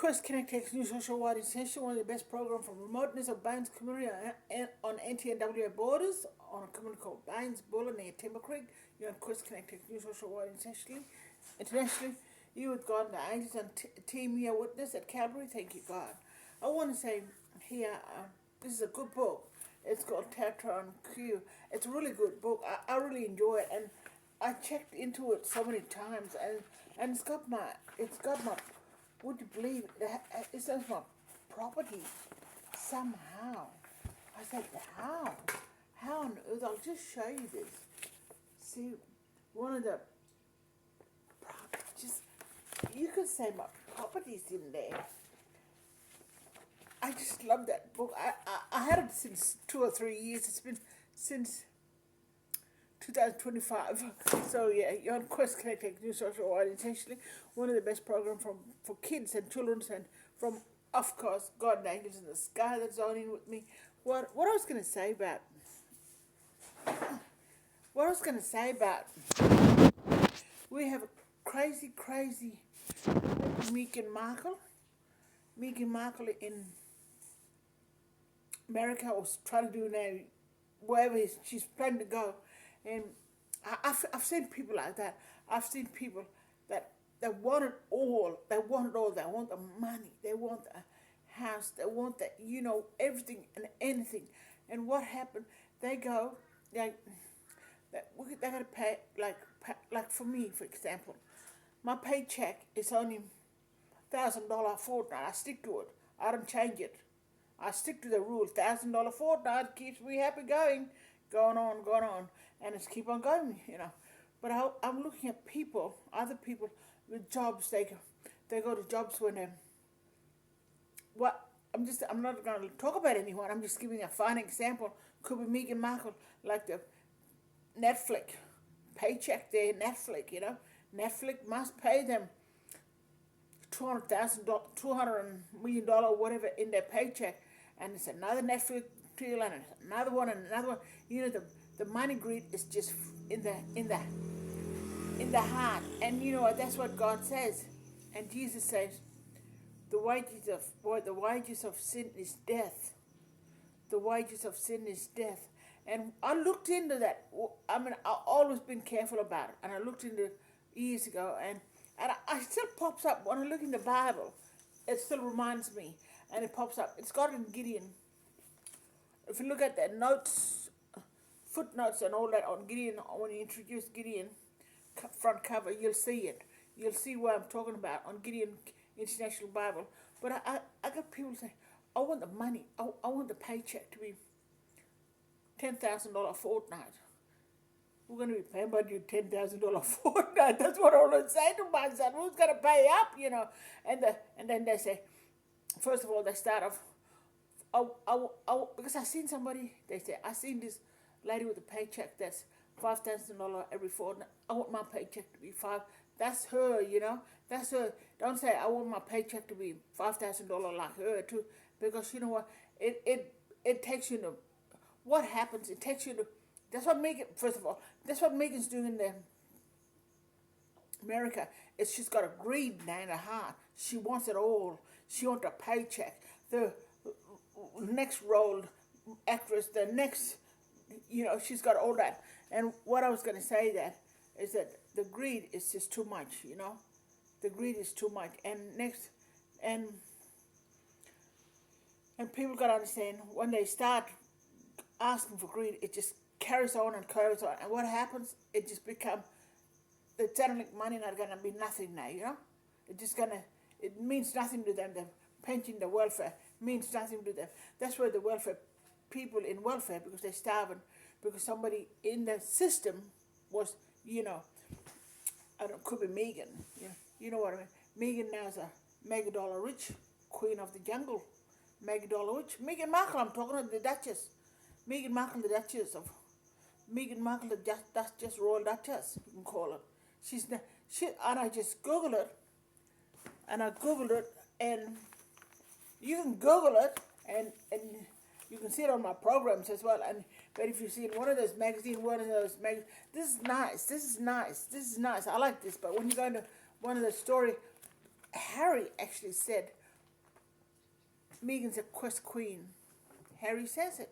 Quest Connect takes new social wide essential, one of the best programs from remoteness of Baines community on NT&WA borders on a community called Baines Buller near Timber Creek. You're on Quest Connect takes new social wide essentially. Internationally, you with God and the angels and team here witness at Calvary. Thank you, God. I want to say here, this is a good book. It's called Tetra and Q. It's a really good book. I really enjoy it, and I checked into it so many times, and it's got my would you believe it says my property somehow. I said, how? How on earth? I'll just show you this. See, one of the just you could say my property's in there. I just love that book. I had it since 2 or 3 years. It's been since 2025. So yeah, you're on Quest Connecting New Social Order intentionally. One of the best programs for kids and children, and from, of course, God and Angels in the Sky that's on in with me. What I was gonna say about we have a crazy Meghan Markle. Meghan Markle in America was trying to do now wherever she's planning to go. And I've seen people like that. I've seen people that want it all. They want it all. They want the money. They want the house. They want the, everything and anything. And what happened? They go, they got to pay, like for me, for example, my paycheck is only $1,000 a fortnight. I stick to it. I don't change it. I stick to the rule. $1,000 fortnight keeps me happy going on, and it's keep on going. But I'm looking at people, other people with jobs. They go to jobs when I'm not going to talk about anyone. I'm just giving a fine example. Could be Meghan Markle, like the Netflix paycheck there. Netflix, Netflix must pay them $200 million, whatever, in their paycheck, and it's another Netflix deal and another one and another one. The money greed is just in the heart, and that's what God says, and Jesus says, the wages of sin is death. The wages of sin is death. And I looked into that. I've always been careful about it, and I looked into it years ago, and it still pops up when I look in the Bible. It still reminds me, and it pops up. It's got in Gideon. If you look at the notes, footnotes and all that on Gideon, when you introduce Gideon, front cover, you'll see it. You'll see what I'm talking about on Gideon International Bible. But I got people say, I want the money. I want the paycheck to be $10,000 a fortnight. We're going to be paying about you $10,000 a fortnight. That's what I always say to myself. Who's going to pay up, And then they say, first of all, they start off, because I seen somebody, they say, I seen this lady with a paycheck that's $5,000 every fortnight. I want my paycheck to be five. That's her, That's her. Don't say I want my paycheck to be $5,000 like her too, because you know what? It takes you to what happens. It takes you to. That's what Megan. First of all, that's what Megan's doing in the America. Is she's got a greed now in her heart. She wants it all. She wants a paycheck. The next role actress, the next, she's got all that. And what I was going to say is that the greed is just too much, The greed is too much. And and people got to understand, when they start asking for greed, it just carries on and carries on. And what happens? It just becomes, the Titanic money not going to be nothing now, It means nothing to them. The pension, the welfare means nothing to them. That's why the welfare people in welfare, because they're starving, because somebody in the system was, could be Megan. You know what I mean? Megan now is a $1 rich queen of the jungle. $1 rich. Meghan Markle, I'm talking about the Duchess. Meghan Markle, the Duchess of. Meghan Markle, the Duchess, Royal Duchess, you can call her. And I just Googled it. And you can Google it, and you can see it on my programs as well. But if you see in one of those magazines, this is nice. I like this. But when you go into one of the story, Harry actually said Meghan's a quest queen. Harry says it.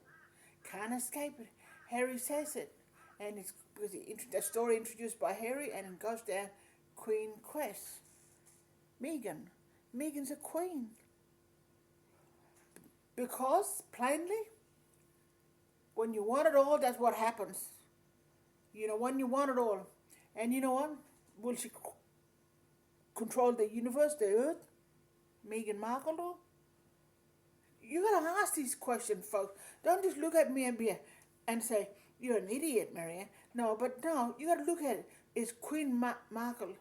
Can't escape it. Harry says it. And it's because the story introduced by Harry and it goes down Queen Quest. Meghan. Meghan's a queen. Because, plainly, when you want it all, that's what happens. You know, when you want it all. And you know what? Will she control the universe, the earth? Meghan Markle do? You gotta ask these questions, folks. Don't just look at me and say, you're an idiot, Marianne. No, but no, you gotta look at it. It's Queen Markle,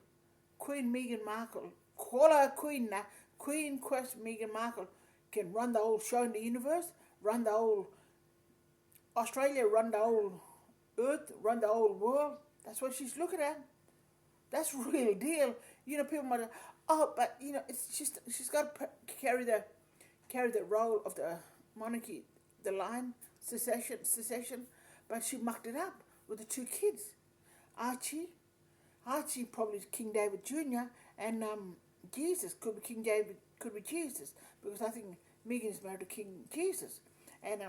Queen Meghan Markle. Call her a queen now. Queen Quest Meghan Markle can run the whole show in the universe, run the whole Australia, run the whole earth, run the whole world. That's what she's looking at. That's real deal. You know, people might, but you know, it's just she's got to carry the role of the monarchy, the line secession, but she mucked it up with the two kids, Archie probably King David Jr. and Jesus could be King David, could be Jesus, because I think Meghan is married to King Jesus, and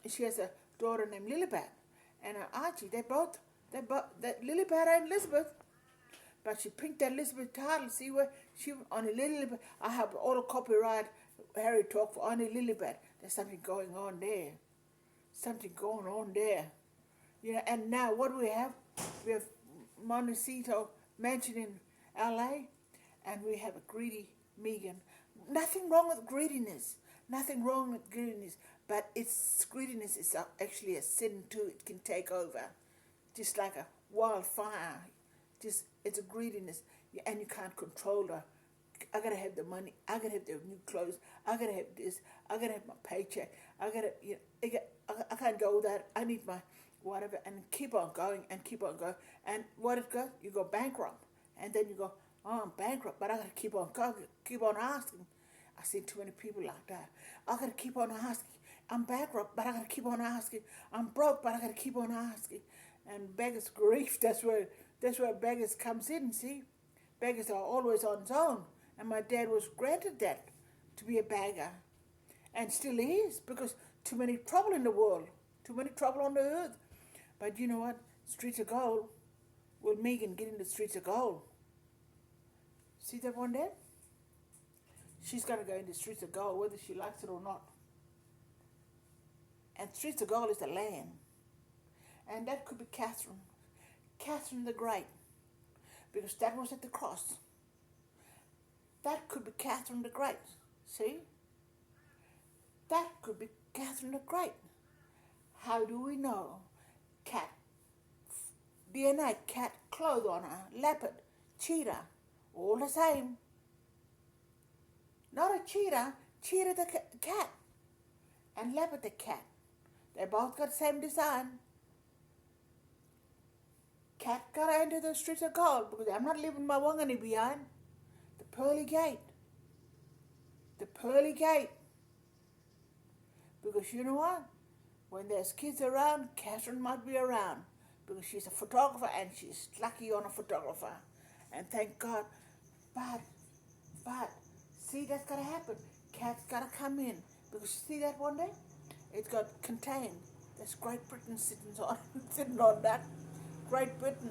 she has a daughter named Lilibet, and Archie, they both that Lilibet and Elizabeth. But she picked that Elizabeth title. See where she on a Lilibet. I have all the copyright Harry talk for on a Lilibet. There's something going on there. Something going on there. You know. And now what do we have? We have Montecito Mansion in L.A. and we have a greedy Meghan. Nothing wrong with greediness. Nothing wrong with greediness. But its greediness is actually a sin too. It can take over, just like a wildfire. It's a greediness, and you can't control her. I gotta have the money. I gotta have the new clothes. I gotta have this. I gotta have my paycheck. I gotta, I can't go without. I need my whatever, and keep on going and keep on going. And what it goes, you go bankrupt, and then you go, oh, I'm bankrupt, but I gotta keep on going, keep on asking. I see too many people like that. I gotta keep on asking. I'm bankrupt, but I gotta keep on asking. I'm broke, but I gotta keep on asking. And beggar's grief. That's where beggars comes in, see? Beggars are always on his own. And my dad was granted that, to be a beggar. And still is, because too many trouble in the world. Too many trouble on the earth. But you know what? Streets of gold. Will Meghan get in the streets of gold? See that one there? She's going to go in the streets of gold, whether she likes it or not. And streets of gold is the land. And that could be Catherine the Great, because that was at the cross. That could be Catherine the Great, see? That could be Catherine the Great. How do we know? Cat, DNA, cat, clothes on her, leopard, cheetah, all the same. Not a cheetah the cat, and leopard the cat. They both got the same design. Cat got to enter the streets of gold because I'm not leaving my wangani behind. The pearly gate. The pearly gate. Because you know what? When there's kids around, Catherine might be around because she's a photographer and she's lucky on a photographer. And thank God. But, see, that's got to happen. Cat's got to come in because you see that one day? It's got contained. There's Great Britain sitting on that. Great Britain,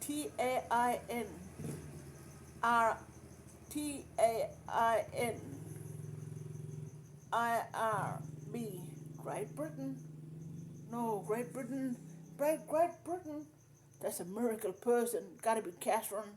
TAIN, Great Britain. No, Great Britain, Great Britain. That's a miracle person. Gotta be Catherine.